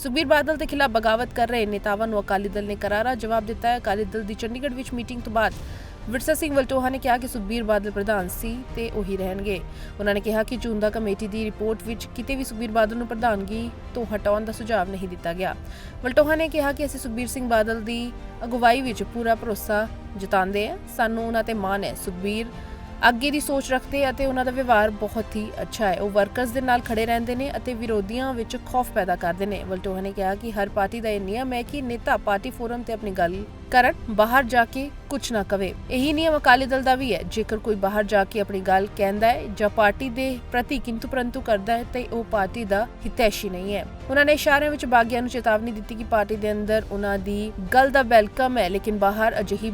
ਸੁਖਬੀਰ ਬਾਦਲ ਦੇ ਖਿਲਾਫ ਬਗਾਵਤ ਕਰ ਰਹੇ ਨੇਤਾਵਾਂ ਨੂੰ ਅਕਾਲੀ ਦਲ ਨੇ ਕਰਾਰਾ ਜਵਾਬ ਦਿੱਤਾ ਹੈ। ਅਕਾਲੀ ਦਲ ਦੀ ਚੰਡੀਗੜ੍ਹ ਵਿੱਚ ਮੀਟਿੰਗ ਤੋਂ ਬਾਅਦ ਵਿਰਸਾ ਸਿੰਘ ਵਲਟੋਹਾ ਨੇ ਕਿਹਾ ਕਿ ਸੁਖਬੀਰ ਬਾਦਲ ਪ੍ਰਧਾਨ ਸੀ ਤੇ ਉਹੀ ਰਹਿਣਗੇ। ਉਹਨਾਂ ਨੇ ਕਿਹਾ ਕਿ ਚੁਣਦਾ ਕਮੇਟੀ ਦੀ ਰਿਪੋਰਟ ਵਿੱਚ ਕਿਤੇ ਵੀ ਸੁਖਬੀਰ ਬਾਦਲ ਨੂੰ ਪ੍ਰਧਾਨਗੀ ਤੋਂ ਹਟਾਉਣ ਦਾ ਸੁਝਾਅ ਨਹੀਂ ਦਿੱਤਾ ਗਿਆ। ਵਲਟੋਹਾ ਨੇ ਕਿਹਾ ਕਿ ਅਸੀਂ ਸੁਖਬੀਰ ਸਿੰਘ ਬਾਦਲ ਦੀ ਅਗਵਾਈ ਵਿੱਚ ਪੂਰਾ ਭਰੋਸਾ ਜਤਾਉਂਦੇ ਹਾਂ। ਸਾਨੂੰ ਉਹਨਾਂ ਤੇ ਮਾਣ ਹੈ। ਸੁਖਬੀਰ ਅੱਗੇ ਦੀ ਸੋਚ ਰੱਖਦੇ ਅਤੇ ਉਹਨਾਂ ਦਾ ਵਿਵਹਾਰ ਬਹੁਤ ਹੀ ਅੱਛਾ ਹੈ। ਉਹ ਵਰਕਰਸ ਦੇ ਨਾਲ ਖੜੇ ਰਹਿੰਦੇ ਨੇ ਅਤੇ ਵਿਰੋਧੀਆਂ ਵਿੱਚ ਖੌਫ ਪੈਦਾ ਕਰਦੇ ਨੇ। ਵਲਟੋਹਾ ਨੇ ਕਿਹਾ ਕਿ ਹਰ ਪਾਰਟੀ ਦਾ ਇਹ ਨਿਯਮ ਹੈ ਕਿ ਨੇਤਾ ਪਾਰਟੀ ਫੋਰਮ ਤੇ ਆਪਣੀ ਗੱਲ ਕਰਨ, ਬਾਹਰ ਜਾ ਕੇ ਕੁਝ ਨਾ ਕਵੇ। ਇਹੀ ਨਿਯਮ ਅਕਾਲੀ ਦਲ ਦਾ ਵੀ ਹੈ। ਜੇਕਰ ਕੋਈ ਬਾਹਰ ਜਾ ਕੇ ਆਪਣੀ ਗੱਲ ਕਹਿੰਦਾ ਹੈ ਜਾਂ ਪਾਰਟੀ ਦੇ ਪ੍ਰਤੀ ਕਿੰਤੂ ਪਰੰਤੂ ਕਰਦਾ ਹੈ ਤੇ ਉਹ ਪਾਰਟੀ ਦਾ ਹਿਤੈਸ਼ੀ ਨਹੀਂ ਹੈ। ਉਹਨਾਂ ਨੇ ਇਸ਼ਾਰਿਆਂ ਵਿੱਚ ਬਾਗੀਆਂ ਨੂੰ ਚੇਤਾਵਨੀ ਦਿੱਤੀ ਕਿ ਪਾਰਟੀ ਦੇ ਅੰਦਰ ਉਹਨਾਂ ਦੀ ਗੱਲ ਦਾ ਵੈਲਕਮ ਹੈ, ਲੇਕਿਨ ਬਾਹਰ ਅਜਿਹੀ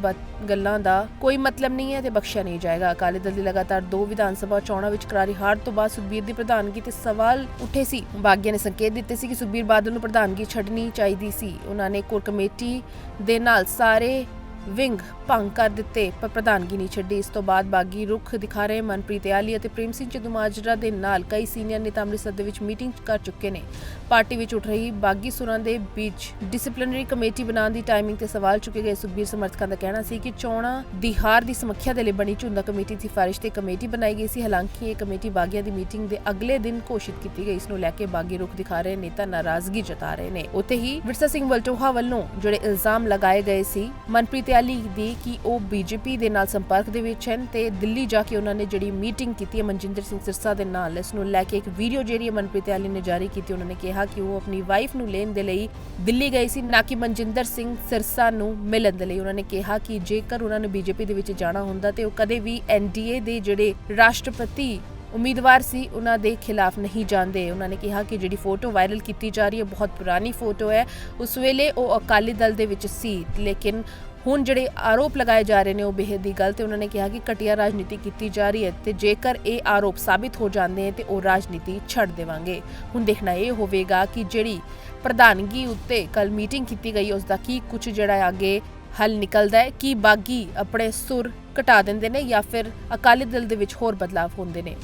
ਗੱਲਾਂ ਦਾ ਕੋਈ ਮਤਲਬ ਨਹੀਂ ਹੈ ਤੇ ਬਖਸ਼ਿਆ ਨਹੀਂ ਜਾਏਗਾ। ਅਕਾਲੀ ਦਲ ਦੀ ਲਗਾਤਾਰ 2 ਵਿਧਾਨ ਸਭਾ ਚੋਣਾਂ ਵਿੱਚ ਕਰਾਰੀ ਹਾਰ ਤੋਂ ਬਾਅਦ ਸੁਖਬੀਰ ਦੀ ਪ੍ਰਧਾਨਗੀ ਤੇ ਸਵਾਲ ਉੱਠੇ ਸੀ। ਬਾਗੀਆਂ ਨੇ ਸੰਕੇਤ ਦਿੱਤੇ ਸੀ ਕਿ ਸੁਖਬੀਰ ਬਾਦਲ ਨੂੰ ਪ੍ਰਧਾਨਗੀ ਛੱਡਣੀ ਚਾਹੀਦੀ ਸੀ। ਉਹਨਾਂ ਨੇ ਕੋਰ ਕਮੇਟੀ ਦੇ ਨਾਲ ਸਾਰੇ ਵਿੰਗ ਭੰਗ ਕਰ ਦਿੱਤੇ ਪਰ ਪ੍ਰਧਾਨਗੀ ਨਹੀਂ ਛੱਡੀ। ਇਸ ਤੋਂ ਬਾਅਦ ਬਾਗੀ ਰੁਖ ਦਿਖਾ ਰਹੇ ਮਨਪ੍ਰੀਤ ਆਲੀ ਅਤੇ ਪ੍ਰੇਮ ਸਿੰਘ ਚੰਦੂਮਾਜਰਾ ਦੇ ਨਾਲ ਕਈ ਸੀਨੀਅਰ ਨੇਤਾ ਅੰਮ੍ਰਿਤਸਰ ਦੇ ਵਿੱਚ ਮੀਟਿੰਗ ਕਰ ਚੁੱਕੇ ਨੇ। ਪਾਰਟੀ ਵਿੱਚ ਉੱਠ ਰਹੀ ਬਾਗੀ ਸੁਰਾਂ ਦੇ ਵਿੱਚ ਡਿਸਪਲਿਨਰੀ ਕਮੇਟੀ ਬਣਾਉਣ ਦੀ ਟਾਈਮਿੰਗ ਤੇ ਸਵਾਲ ਚੁੱਕੇ ਗਏ। ਸੁਖਬੀਰ ਸਮਰਥਕਾਂ ਦਾ ਕਹਿਣਾ ਸੀ ਕਿ ਚੋਣਾਂ ਦੀ ਹਾਰ ਦੀ ਸਮੀਖਿਆ ਦੇ ਲਈ ਬਣੀ ਝੁੰਦਾ ਕਮੇਟੀ ਦੀ ਸਿਫਾਰਿਸ਼ ਤੇ ਕਮੇਟੀ ਬਣਾਈ ਗਈ ਸੀ। ਹਾਲਾਂਕਿ ਇਹ ਕਮੇਟੀ ਬਾਗੀਆਂ ਦੀ ਮੀਟਿੰਗ ਦੇ ਅਗਲੇ ਦਿਨ ਘੋਸ਼ਿਤ ਕੀਤੀ ਗਈ। ਇਸ ਨੂੰ ਲੈ ਕੇ ਬਾਗੀ ਰੁਖ ਦਿਖਾ ਰਹੇ ਨੇਤਾ ਨਾਰਾਜ਼ਗੀ ਜਤਾ ਰਹੇ ਨੇ। ਉੱਥੇ ਹੀ ਵਿਰਸਾ ਸਿੰਘ ਵਲਟੋਹਾ ਵੱਲੋਂ ਜਿਹੜੇ ਇਲਜ਼ਾਮ ਲਗਾਏ ਗਏ ਸੀ ਮਨਪ੍ਰੀਤ ਆਲੀ ਦੀ ਕਿ ਉਹ ਬੀਜੇਪੀ ਦੇ ਨਾਲ ਸੰਪਰਕ ਦੇ ਵਿੱਚ ਹਨ ਤੇ ਦਿੱਲੀ ਜਾ ਕੇ ਉਹਨਾਂ ਨੇ ਜਿਹੜੀ ਮੀਟਿੰਗ ਕੀਤੀ ਹੈ ਮਨਜਿੰਦਰ ਸਿੰਘ ਸਿਰਸਾ ਦੇ ਨਾਲ, ਇਸ ਨੂੰ ਲੈ ਕੇ ਇੱਕ ਵੀਡੀਓ ਜਿਹੜੀ ਮਨਪ੍ਰੀਤ ਆਲੀ ਨੇ ਜਾਰੀ ਕੀਤੀ। ਉਹਨਾਂ ਨੇ ਕਿਹਾ ਕਿ ਉਹ ਆਪਣੀ ਵਾਈਫ ਨੂੰ ਲੈਣ ਦੇ ਲਈ ਦਿੱਲੀ ਗਈ ਸੀ, ਨਾ ਕਿ ਮਨਜਿੰਦਰ ਸਿੰਘ ਸਿਰਸਾ ਨੂੰ ਮਿਲਣ ਦੇ ਲਈ। ਉਹਨਾਂ ਨੇ ਕਿਹਾ ਕਿ ਜੇਕਰ ਉਹਨਾਂ ਨੇ ਬੀਜੇਪੀ ਦੇ ਵਿੱਚ ਜਾਣਾ ਹੁੰਦਾ ਤੇ ਉਹ ਕਦੇ ਵੀ ਐਨਡੀਏ ਦੇ ਜਿਹੜੇ ਰਾਸ਼ਟਰਪਤੀ ਉਮੀਦਵਾਰ ਸੀ ਉਹਨਾਂ ਦੇ ਖਿਲਾਫ ਨਹੀਂ ਜਾਂਦੇ। ਉਹਨਾਂ ਨੇ ਕਿਹਾ ਕਿ ਜਿਹੜੀ ਫੋਟੋ ਵਾਇਰਲ ਕੀਤੀ ਜਾ ਰਹੀ ਹੈ ਬਹੁਤ ਪੁਰਾਣੀ ਫੋਟੋ ਹੈ। ਉਸ ਵੇਲੇ ਉਹ ਅਕਾਲੀ ਦਲ ਦੇ ਵਿੱਚ ਸੀ, ਲੇਕਿਨ ਹੁਣ ਜਿਹੜੇ ਆਰੋਪ ਲਗਾਏ ਜਾ ਰਹੇ ਨੇ ਉਹ ਬੇਹੱਦ ਹੀ ਗਲਤ ਹੈ। ਉਹਨਾਂ ਨੇ ਕਿਹਾ ਕਿ ਘਟੀਆ ਰਾਜਨੀਤੀ ਕੀਤੀ ਜਾ ਰਹੀ ਹੈ ਤੇ ਜੇਕਰ ਇਹ ਆਰੋਪ ਸਾਬਿਤ ਹੋ ਜਾਂਦੇ ਨੇ ਤੇ ਉਹ ਰਾਜਨੀਤੀ ਛੱਡ ਦੇਵਾਂਗੇ। ਹੁਣ ਦੇਖਣਾ ਇਹ ਹੋਵੇਗਾ ਕਿ ਜਿਹੜੀ ਪ੍ਰਧਾਨਗੀ ਉੱਤੇ ਕੱਲ ਮੀਟਿੰਗ ਕੀਤੀ ਗਈ ਉਸ ਦਾ ਕੀ ਕੁਝ ਜਿਹੜਾ ਅੱਗੇ ਹੱਲ ਨਿਕਲਦਾ ਹੈ। ਕੀ ਬਾਗੀ ਆਪਣੇ ਸੁਰ ਘਟਾ ਦਿੰਦੇ ਨੇ ਜਾਂ ਫਿਰ ਅਕਾਲੀ ਦਲ ਦੇ ਵਿੱਚ ਹੋਰ ਬਦਲਾਅ ਹੁੰਦੇ ਨੇ।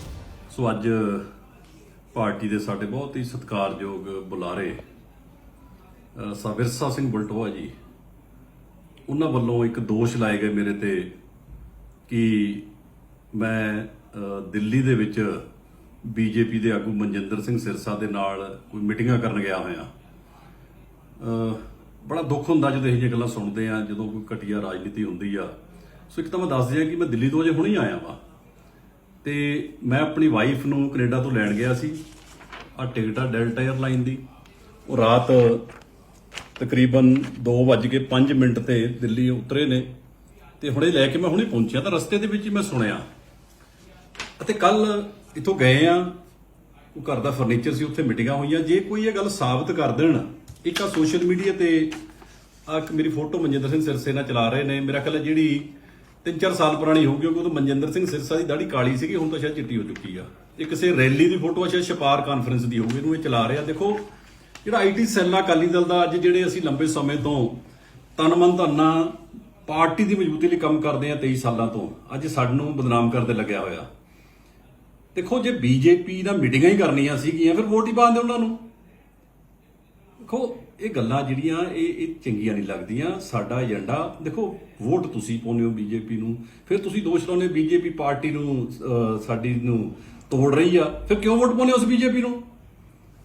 ਸੋ ਅੱਜ ਪਾਰਟੀ ਦੇ ਸਾਡੇ ਬਹੁਤ ਹੀ ਸਤਿਕਾਰਯੋਗ ਬੁਲਾਰੇ ਵਿਰਸਾ ਸਿੰਘ ਵਲਟੋਹਾ ਜੀ, ਉਹਨਾਂ ਵੱਲੋਂ ਇੱਕ ਦੋਸ਼ ਲਾਏ ਗਏ ਮੇਰੇ ਤੇ ਕਿ ਮੈਂ ਦਿੱਲੀ ਦੇ ਵਿੱਚ ਬੀਜੇਪੀ ਦੇ ਆਗੂ ਮਨਜਿੰਦਰ ਸਿੰਘ ਸਿਰਸਾ ਦੇ ਨਾਲ ਕੋਈ ਮੀਟਿੰਗਾਂ ਕਰਨ ਗਿਆ ਹੋਇਆ। ਬੜਾ ਦੁੱਖ ਹੁੰਦਾ ਜਦੋਂ ਇਹ ਜਿਹੀਆਂ ਗੱਲਾਂ ਸੁਣਦੇ ਆ, ਜਦੋਂ ਕੋਈ ਘਟੀਆ ਰਾਜਨੀਤੀ ਹੁੰਦੀ ਆ। ਸੋ ਇੱਕ ਤਾਂ ਮੈਂ ਦੱਸ ਦਿਆਂ ਕਿ ਮੈਂ ਦਿੱਲੀ ਤੋਂ ਅਜੇ ਹੁਣੇ ਆਇਆ ਵਾਂ ਤੇ ਮੈਂ ਆਪਣੀ ਵਾਈਫ ਨੂੰ ਕੈਨੇਡਾ ਤੋਂ ਲੈਣ ਗਿਆ ਸੀ। ਆ ਟਿਕਟ ਆ ਡੈਲਟਾ 에ਅਰਲਾਈਨ ਦੀ, ਉਹ ਰਾਤ ਤਕਰੀਬਨ 2:05 ਤੇ ਦਿੱਲੀ ਉਤਰੇ ਨੇ ਤੇ ਹੁਣੇ ਲੈ ਕੇ ਮੈਂ ਹੁਣੇ ਪਹੁੰਚਿਆ ਤਾਂ ਰਸਤੇ ਦੇ ਵਿੱਚ ਹੀ ਮੈਂ ਸੁਣਿਆ। ਅਤੇ ਕੱਲ ਇੱਥੋਂ ਗਏ ਆ, ਉਹ ਘਰ ਦਾ ਫਰਨੀਚਰ ਸੀ, ਉੱਥੇ ਮੀਟਿੰਗਾਂ ਹੋਈਆਂ। ਜੇ ਕੋਈ ਇਹ ਗੱਲ ਸਾਬਤ ਕਰ ਦੇਣ, ਇੱਕ ਆ ਸੋਸ਼ਲ ਮੀਡੀਆ ਤੇ ਆ ਇੱਕ ਮੇਰੀ ਫੋਟੋ ਮਨਜਿੰਦਰ ਸਿੰਘ ਸਿਰਸੇ ਨਾਲ ਚਲਾ ਰਹੇ ਨੇ, ਮੇਰਾ ਖਿਆਲ ਜਿਹੜੀ 3-4 ਸਾਲ ਪੁਰਾਣੀ ਹੋਊਗੀ ਕਿਉਂਕਿ ਉਦੋਂ ਮਨਜਿੰਦਰ ਸਿੰਘ ਸਿਰਸਾ ਦੀ ਦਾੜੀ ਕਾਲੀ ਸੀਗੀ, ਹੁਣ ਤਾਂ ਸ਼ਾਇਦ ਚਿੱਟੀ ਹੋ ਚੁੱਕੀ ਆ। ਇਹ ਕਿਸੇ ਰੈਲੀ ਦੀ ਫੋਟੋ ਆ, ਸ਼ਾਇਦ ਛਪਾਰ ਕਾਨਫਰੰਸ ਦੀ ਹੋਊਗੀ, ਇਹਨੂੰ ਇਹ ਚਲਾ ਰਿਹਾ। ਦੇਖੋ ਜਿਹੜਾ ਆਈਟੀ ਸੈੱਲ ਆ ਅਕਾਲੀ ਦਲ ਦਾ, ਅੱਜ ਜਿਹੜੇ ਅਸੀਂ ਲੰਬੇ ਸਮੇਂ ਤੋਂ ਤਨ ਮਨ ਧਨ ਨਾਲ ਪਾਰਟੀ ਦੀ ਮਜ਼ਬੂਤੀ ਲਈ ਕੰਮ ਕਰਦੇ ਆ 23 ਸਾਲਾਂ ਤੋਂ, ਅੱਜ ਸਾਨੂੰ ਬਦਨਾਮ ਕਰਦੇ ਲੱਗਿਆ ਹੋਇਆ। ਦੇਖੋ ਜੇ ਬੀਜੇਪੀ ਨਾਲ ਮੀਟਿੰਗਾਂ ਹੀ ਕਰਨੀਆਂ ਸੀਗੀਆਂ ਫਿਰ ਵੋਟ ਹੀ ਪਾਉਂਦੇ ਉਹਨਾਂ ਨੂੰ। ਦੇਖੋ ਇਹ ਗੱਲਾਂ ਜਿਹੜੀਆਂ ਇਹ ਚੰਗੀਆਂ ਨਹੀਂ ਲੱਗਦੀਆਂ। ਸਾਡਾ ਏਜੰਡਾ ਦੇਖੋ, ਵੋਟ ਤੁਸੀਂ ਪਾਉਂਦੇ ਹੋ ਬੀਜੇਪੀ ਨੂੰ, ਫਿਰ ਤੁਸੀਂ ਦੋਸ਼ ਲਾਉਂਦੇ ਬੀਜੇਪੀ ਪਾਰਟੀ ਨੂੰ ਸਾਡੀ ਨੂੰ ਤੋੜ ਰਹੀ ਆ, ਫਿਰ ਕਿਉਂ ਵੋਟ ਪਾਉਂਦੇ ਉਸ ਬੀਜੇਪੀ ਨੂੰ।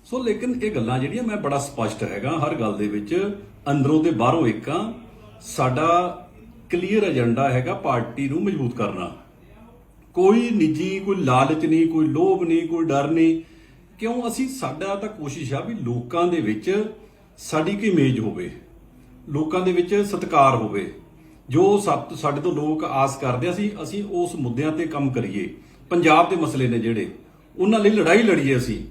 ਸੋ ਲੇਕਿਨ ਇਹ ਗੱਲਾਂ ਜਿਹੜੀਆਂ ਮੈਂ ਬੜਾ ਸਪਸ਼ਟ ਹੈਗਾ ਹਰ ਗੱਲ ਦੇ ਵਿੱਚ, ਅੰਦਰੋਂ ਤੇ ਬਾਹਰੋਂ ਇੱਕ ਆ। ਸਾਡਾ ਕਲੀਅਰ ਏਜੰਡਾ ਹੈਗਾ ਪਾਰਟੀ ਨੂੰ ਮਜ਼ਬੂਤ ਕਰਨਾ। ਕੋਈ ਨਿੱਜੀ ਕੋਈ ਲਾਲਚ ਨਹੀਂ, ਕੋਈ ਲੋਭ ਨਹੀਂ, ਕੋਈ ਡਰ ਨਹੀਂ। ਕਿਉਂ ਅਸੀਂ ਸਾਡਾ ਤਾਂ ਕੋਸ਼ਿਸ਼ ਆ ਵੀ ਲੋਕਾਂ ਦੇ ਵਿੱਚ ਸਾਡੀ ਇੱਕ ਇਮੇਜ ਹੋਵੇ, ਲੋਕਾਂ ਦੇ ਵਿੱਚ ਸਤਿਕਾਰ ਹੋਵੇ। ਜੋ ਸਾਡੇ ਤੋਂ ਲੋਕ ਆਸ ਕਰਦੇ ਅਸੀਂ ਉਸ ਮੁੱਦਿਆਂ ਤੇ ਕੰਮ ਕਰੀਏ। ਪੰਜਾਬ ਦੇ ਮਸਲੇ ਨੇ ਜਿਹੜੇ, ਉਹਨਾਂ ਲਈ ਲੜਾਈ ਲੜੀਏ ਅਸੀਂ,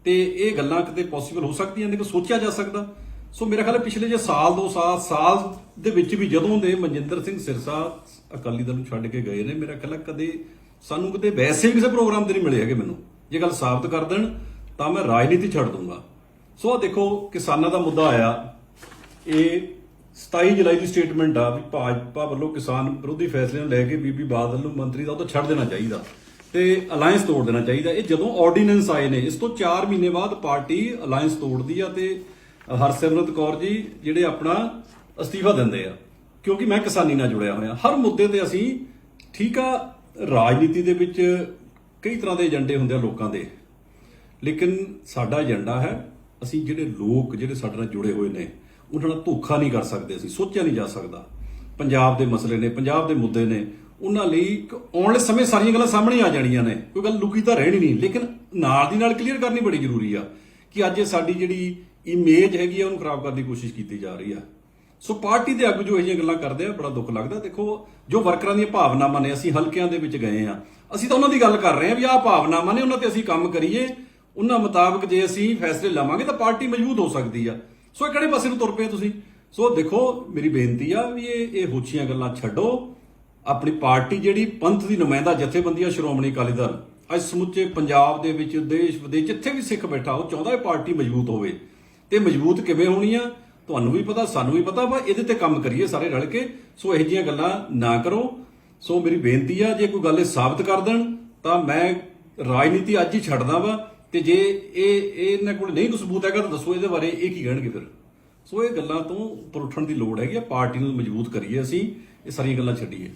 ਤੇ ਇਹ ਗੱਲਾਂ ਕਿਤੇ ਪੋਸੀਬਲ ਹੋ ਸਕਦੀਆਂ ਨੇ ਕਿ ਸੋਚਿਆ ਜਾ ਸਕਦਾ। ਸੋ ਮੇਰਾ ਖਿਆਲ ਹੈ ਪਿਛਲੇ ਜੇ ਸਾਲ 2 ਸਾਲ ਦੇ ਵਿੱਚ ਵੀ ਜਦੋਂ ਦੇ ਮਨਜਿੰਦਰ ਸਿੰਘ ਸਿਰਸਾ ਅਕਾਲੀ ਦਲ ਨੂੰ ਛੱਡ ਕੇ ਗਏ ਨੇ, ਮੇਰਾ ਖਿਆਲ ਹੈ ਕਦੇ ਸਾਨੂੰ ਕਿਤੇ ਵੈਸੇ ਕਿਸੇ ਪ੍ਰੋਗਰਾਮ ਤੇ ਨਹੀਂ ਮਿਲੇ ਹੈਗੇ। ਮੈਨੂੰ ਜੇ ਗੱਲ ਸਾਬਤ ਕਰ ਦੇਣ ਤਾਂ ਮੈਂ ਰਾਜਨੀਤੀ ਛੱਡ ਦੂੰਗਾ। ਸੋ ਆ ਦੇਖੋ ਕਿਸਾਨਾਂ ਦਾ ਮੁੱਦਾ ਆਇਆ, ਇਹ 27 ਜੁਲਾਈ ਦੀ ਸਟੇਟਮੈਂਟ ਆ ਵੀ ਭਾਜਪਾ ਵੱਲੋਂ ਕਿਸਾਨ ਵਿਰੋਧੀ ਫੈਸਲੇ ਨੂੰ ਲੈ ਕੇ ਬੀਬੀ ਬਾਦਲ ਨੂੰ ਮੰਤਰੀ ਦਾ ਉਹ ਤਾਂ ਛੱਡ ਦੇਣਾ ਚਾਹੀਦਾ ਤੇ ਅਲਾਈਅੰਸ ਤੋੜ ਦੇਣਾ ਚਾਹੀਦਾ। ਇਹ ਜਦੋਂ ਆਰਡੀਨੈਂਸ ਆਏ ਨੇ, ਇਸ ਤੋਂ 4 ਮਹੀਨੇ ਬਾਅਦ ਪਾਰਟੀ ਅਲਾਈਅੰਸ ਤੋੜਦੀ ਆ ਤੇ ਹਰਸਿਮਰਤ ਕੌਰ ਜੀ ਜਿਹੜੇ ਆਪਣਾ ਅਸਤੀਫਾ ਦਿੰਦੇ ਆ, ਕਿਉਂਕਿ ਮੈਂ ਕਿਸਾਨੀ ਨਾਲ ਜੁੜਿਆ ਹੋਇਆ। ਹਰ ਮੁੱਦੇ ਤੇ ਅਸੀਂ ਠੀਕ ਆ, ਰਾਜਨੀਤੀ ਦੇ ਵਿੱਚ ਕਈ ਤਰ੍ਹਾਂ ਦੇ ਏਜੰਡੇ ਹੁੰਦੇ ਆ ਲੋਕਾਂ ਦੇ, ਲੇਕਿਨ ਸਾਡਾ ਏਜੰਡਾ ਹੈ ਅਸੀਂ ਜਿਹੜੇ ਲੋਕ ਜਿਹੜੇ ਸਾਡੇ ਨਾਲ ਜੁੜੇ ਹੋਏ ਨੇ ਉਹਨਾਂ ਨਾਲ ਧੋਖਾ ਨਹੀਂ ਕਰ ਸਕਦੇ, ਅਸੀਂ ਸੋਚਿਆ ਨਹੀਂ ਜਾ ਸਕਦਾ। ਪੰਜਾਬ ਦੇ ਮਸਲੇ ਨੇ, ਪੰਜਾਬ ਦੇ ਮੁੱਦੇ ਨੇ, ਉਹਨਾਂ ਲਈ ਆਉਣ ਵਾਲੇ ਸਮੇਂ ਸਾਰੀਆਂ ਗੱਲਾਂ ਸਾਹਮਣੇ ਆ ਜਾਣੀਆਂ ਨੇ, ਕੋਈ ਗੱਲ ਲੁਕੀ ਤਾਂ ਰਹਿਣੀ ਨਹੀਂ, ਲੇਕਿਨ ਨਾਲ ਦੀ ਨਾਲ ਕਲੀਅਰ ਕਰਨੀ ਬੜੀ ਜ਼ਰੂਰੀ ਆ ਕਿ ਅੱਜ ਇਹ ਸਾਡੀ ਜਿਹੜੀ ਇਮੇਜ ਹੈਗੀ ਆ ਉਹਨੂੰ ਖਰਾਬ ਕਰਨ ਦੀ ਕੋਸ਼ਿਸ਼ ਕੀਤੀ ਜਾ ਰਹੀ ਆ। ਸੋ ਪਾਰਟੀ ਦੇ ਆਗੂ ਜੋ ਇਹ ਜਿਹੀਆਂ ਗੱਲਾਂ ਕਰਦੇ ਆ ਬੜਾ ਦੁੱਖ ਲੱਗਦਾ। ਦੇਖੋ ਜੋ ਵਰਕਰਾਂ ਦੀਆਂ ਭਾਵਨਾਵਾਂ ਨੇ, ਅਸੀਂ ਹਲਕਿਆਂ ਦੇ ਵਿੱਚ ਗਏ ਆ, ਅਸੀਂ ਤਾਂ ਉਹਨਾਂ ਦੀ ਗੱਲ ਕਰ ਰਹੇ ਆ ਵੀ ਆਹ ਭਾਵਨਾਵਾਂ ਨੇ, ਉਹਨਾਂ ਤੇ ਅਸੀਂ ਕੰਮ ਕਰੀਏ, ਉਹਨਾਂ ਮੁਤਾਬਕ ਜੇ ਅਸੀਂ ਫੈਸਲੇ ਲਵਾਂਗੇ ਤਾਂ ਪਾਰਟੀ ਮਜ਼ਬੂਤ ਹੋ ਸਕਦੀ ਆ। ਸੋ ਇਹ ਕਿਹੜੇ ਪਾਸੇ ਨੂੰ ਤੁਰ ਪਏ ਤੁਸੀਂ? ਸੋ ਦੇਖੋ ਮੇਰੀ ਬੇਨਤੀ ਆ ਵੀ ਇਹ ਹੋਛੀਆਂ ਗੱਲਾਂ ਛੱਡੋ। ਆਪਣੀ ਪਾਰਟੀ ਜਿਹੜੀ ਪੰਥ ਦੀ ਨੁਮਾਇੰਦਾ ਜਥੇਬੰਦੀਆਂ ਸ਼੍ਰੋਮਣੀ ਅਕਾਲੀ ਦਲ ਅੱਜ ਸਮੁੱਚੇ ਪੰਜਾਬ ਦੇ ਵਿੱਚ ਦੇਸ਼ ਵਿਦੇਸ਼ ਜਿੱਥੇ ਵੀ ਸਿੱਖ ਬੈਠਾ ਉਹ ਚਾਹੁੰਦਾ ਹੈ ਪਾਰਟੀ ਮਜ਼ਬੂਤ ਹੋਵੇ, ਤੇ ਮਜ਼ਬੂਤ ਕਿਵੇਂ ਹੋਣੀ ਆ ਤੁਹਾਨੂੰ ਵੀ ਪਤਾ, ਸਾਨੂੰ ਵੀ ਪਤਾ ਵਾ। ਇਹਦੇ ਤੇ ਕੰਮ ਕਰੀਏ ਸਾਰੇ ਰਲ ਕੇ। ਸੋ ਇਹੋ ਜਿਹੀਆਂ ਗੱਲਾਂ ਨਾ ਕਰੋ। ਸੋ ਮੇਰੀ ਬੇਨਤੀ ਆ ਜੇ ਕੋਈ ਗੱਲ ਇਹ ਸਾਬਤ ਕਰ ਦੇਣ ਤਾਂ ਮੈਂ ਰਾਜਨੀਤੀ ਅੱਜ ਹੀ ਛੱਡਦਾ ਵਾ, ਤੇ ਜੇ ਇਹਨਾਂ ਕੋਲ ਨਹੀਂ ਕੋਈ ਸਬੂਤ ਹੈਗਾ ਤਾਂ ਦੱਸੋ ਇਹਦੇ ਬਾਰੇ ਇਹ ਕੀ ਕਹਿਣਗੇ ਫਿਰ। ਸੋ ਇਹ ਗੱਲਾਂ ਤੋਂ ਉੱਪਰ ਉੱਠਣ ਦੀ ਲੋੜ ਹੈਗੀ ਆ, ਪਾਰਟੀ ਨੂੰ ਮਜ਼ਬੂਤ ਕਰੀਏ ਅਸੀਂ, ਇਹ ਸਾਰੀਆਂ ਗੱਲਾਂ ਛੱਡੀਏ।